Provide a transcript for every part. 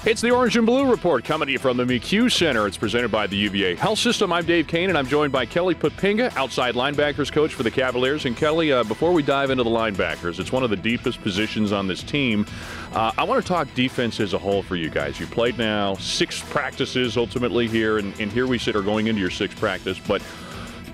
It's the Orange and Blue Report coming to you from the McHugh Center. It's presented by the UVA Health System. I'm Dave Koehn, and I'm joined by Kelly Poppinga, outside linebackers coach for the Cavaliers. And Kelly, before we dive into the linebackers, it's one of the deepest positions on this team. I want to talk defense as a whole for you guys. You played now 6 practices ultimately here, and here we sit are going into your 6th practice. But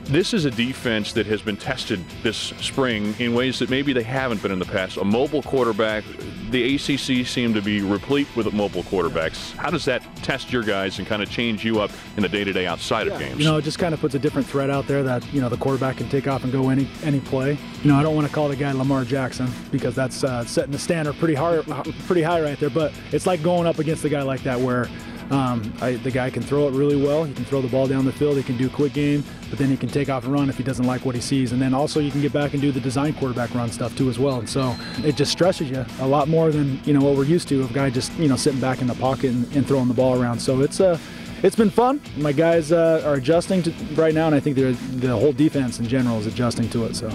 this is a defense that has been tested this spring in ways that maybe they haven't been in the past. A mobile quarterback, the ACC seemed to be replete with mobile quarterbacks. How does that test your guys and kind of change you up in the day-to-day outside of games? It just kind of puts a different threat out there that, the quarterback can take off and go any play. I don't want to call the guy Lamar Jackson because that's setting the standard pretty high right there, but it's like going up against a guy like that where the guy can throw it really well. He can throw the ball down the field. He can do quick game, but then he can take off and run if he doesn't like what he sees. And then also you can get back and do the design quarterback run stuff too as well. And so it just stresses you a lot more than what we're used to of a guy just sitting back in the pocket and throwing the ball around. So it's been fun. My guys are adjusting to right now, and I think the whole defense in general is adjusting to it. So,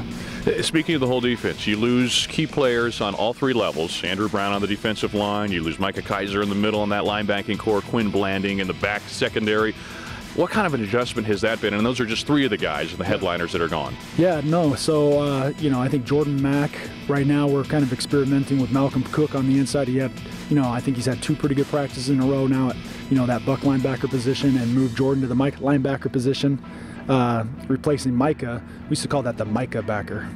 speaking of the whole defense, you lose key players on all 3 levels. Andrew Brown on the defensive line. You lose Micah Kaiser in the middle on that linebacking core. Quinn Blanding in the back secondary. What kind of an adjustment has that been? And those are just 3 of the guys and the headliners that are gone. Yeah, no. So, I think Jordan Mack, right now we're kind of experimenting with Malcolm Cook on the inside. He had, I think he's had 2 pretty good practices in a row now at, that buck linebacker position, and moved Jordan to the linebacker position, replacing Micah. We used to call that the Micah backer.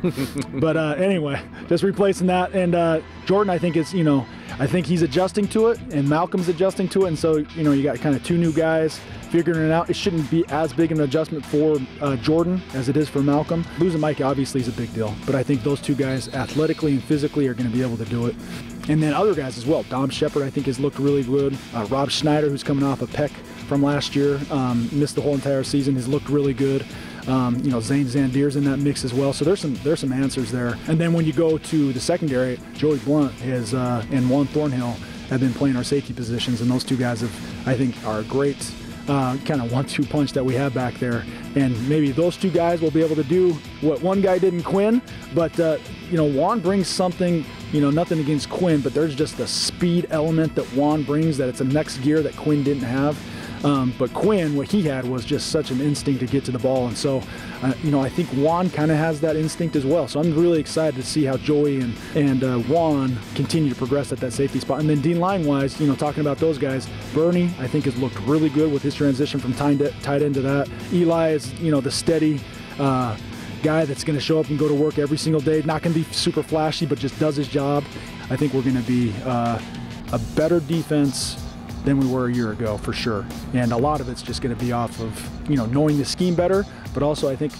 But anyway, just replacing that. And Jordan, I think I think he's adjusting to it, and Malcolm's adjusting to it. And so, you got kind of 2 new guys figuring it out. It shouldn't be as big an adjustment for Jordan as it is for Malcolm. Losing Micah obviously is a big deal, but I think those 2 guys athletically and physically are going to be able to do it. And then other guys as well. Dom Shepard, I think, has looked really good. Rob Schneider, who's coming off a pec from last year, missed the whole entire season, has looked really good. Zane Zandir's in that mix as well. So there's some answers there. And then when you go to the secondary, Joey Blunt and Juan Thornhill have been playing our safety positions, and those 2 guys I think are a great kind of 1-2 punch that we have back there. And maybe those 2 guys will be able to do what one guy did in Quinn, but Juan brings something, nothing against Quinn, but there's just the speed element that Juan brings that it's a next gear that Quinn didn't have. But Quinn, what he had was just such an instinct to get to the ball. And so, I think Juan kind of has that instinct as well. So I'm really excited to see how Joey and Juan continue to progress at that safety spot. And then D-line-wise, talking about those guys, Bernie, I think, has looked really good with his transition from tight end to that. Eli is, the steady guy that's going to show up and go to work every single day. Not going to be super flashy, but just does his job. I think we're going to be a better defense than we were a year ago, for sure. And a lot of it's just going to be off of, knowing the scheme better, but also I think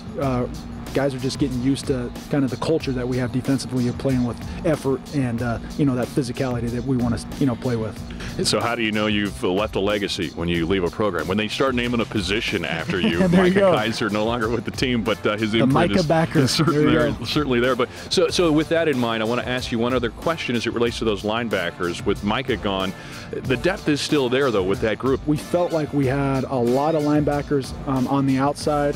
guys are just getting used to kind of the culture that we have defensively of playing with effort and, that physicality that we want to, play with. And so how do you know you've left a legacy when you leave a program? When they start naming a position after you, Micah Kaiser no longer with the team, but his imprint is certainly there. But so with that in mind, I want to ask you one other question as it relates to those linebackers. With Micah gone, the depth is still there, though, with that group. We felt like we had a lot of linebackers on the outside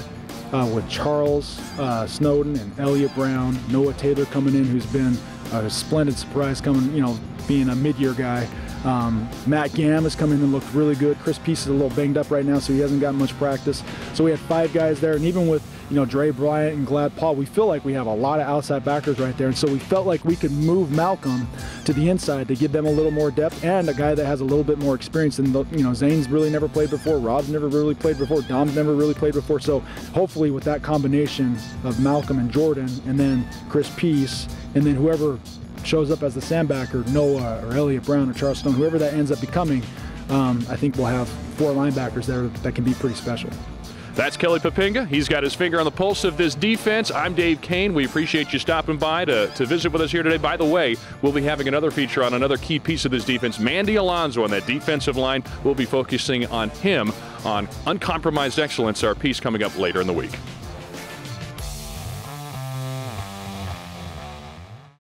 with Charles Snowden and Elliott Brown, Noah Taylor coming in, who's been a splendid surprise coming, being a mid-year guy. Matt Gamm has come in and looked really good. Chris Peace is a little banged up right now, so he hasn't gotten much practice. So we had 5 guys there, and even with Dre Bryant and Glad Paul, we feel like we have a lot of outside backers right there. And so we felt like we could move Malcolm to the inside to give them a little more depth, and a guy that has a little bit more experience. And Zane's really never played before. Rob's never really played before. Dom's never really played before. So hopefully with that combination of Malcolm and Jordan, and then Chris Peace, and then whoever shows up as the sandbacker, Noah or Elliott Brown or Charles Stone, whoever that ends up becoming, I think we'll have 4 linebackers there that can be pretty special. That's Kelly Poppinga. He's got his finger on the pulse of this defense. I'm Dave Koehn. We appreciate you stopping by to visit with us here today. By the way, we'll be having another feature on another key piece of this defense, Mandy Alonso on that defensive line. We'll be focusing on him on uncompromised excellence, our piece coming up later in the week.